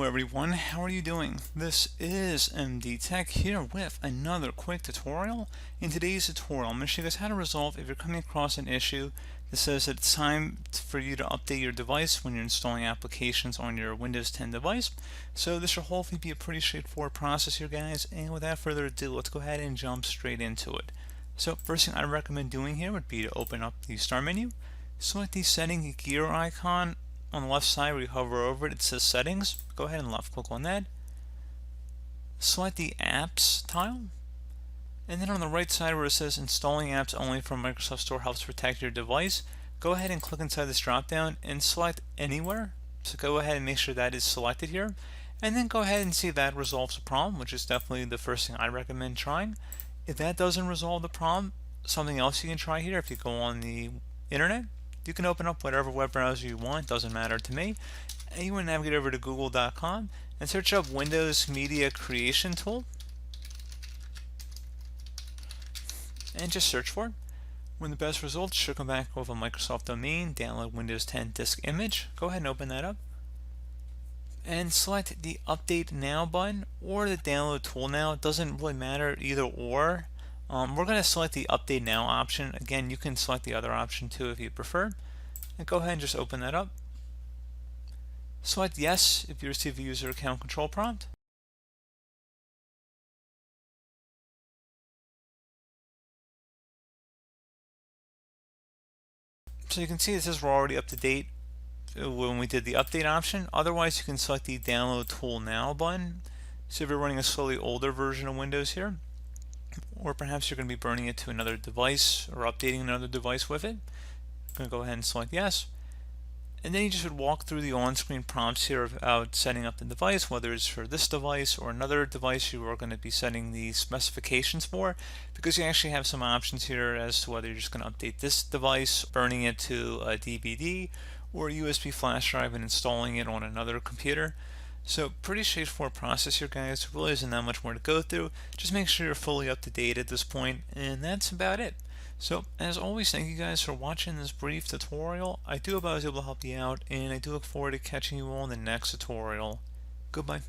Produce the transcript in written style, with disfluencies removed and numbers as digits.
everyone, how are you doing? This is MD Tech here with another quick tutorial. In today's tutorial, I'm going to show you guys how to resolve if you're coming across an issue that says that it's time for you to update your device when you're installing applications on your Windows 10 device. So this should hopefully be a pretty straightforward process here, guys, and without further ado, let's go ahead and jump straight into it. So first thing I recommend doing here would be to open up the Start menu, select the setting gear icon. On the left side where you hover over it, it says settings. Go ahead and left click on that. Select the apps tile. And then on the right side where it says installing apps only from Microsoft Store helps protect your device, go ahead and click inside this drop down and select anywhere. So go ahead and make sure that is selected here. And then go ahead and see if that resolves the problem, which is definitely the first thing I recommend trying. If that doesn't resolve the problem, something else you can try here, if you go on the internet, you can open up whatever web browser you want, doesn't matter to me. And you want to navigate over to google.com and search up Windows Media Creation Tool. And just search for it. When the best results should come back with a Microsoft domain, download Windows 10 disk image. Go ahead and open that up. And select the Update Now button or the Download Tool Now. It doesn't really matter either or. We're going to select the Update Now option. Again, you can select the other option too if you prefer. And go ahead and just open that up. Select Yes if you receive a user account control prompt. So you can see it says we're already up to date when we did the update option. Otherwise, you can select the Download Tool Now button. So if you're running a slightly older version of Windows here, or perhaps you're going to be burning it to another device or updating another device with it, I'm going to go ahead and select Yes. And then you just would walk through the on-screen prompts here about setting up the device, whether it's for this device or another device you are going to be setting the specifications for, because you actually have some options here as to whether you're just going to update this device, burning it to a DVD or a USB flash drive and installing it on another computer. So pretty straightforward process here, guys. There really isn't that much more to go through. Just make sure you're fully up to date at this point, and that's about it. So as always, thank you guys for watching this brief tutorial. I do hope I was able to help you out, and I do look forward to catching you all in the next tutorial. Goodbye.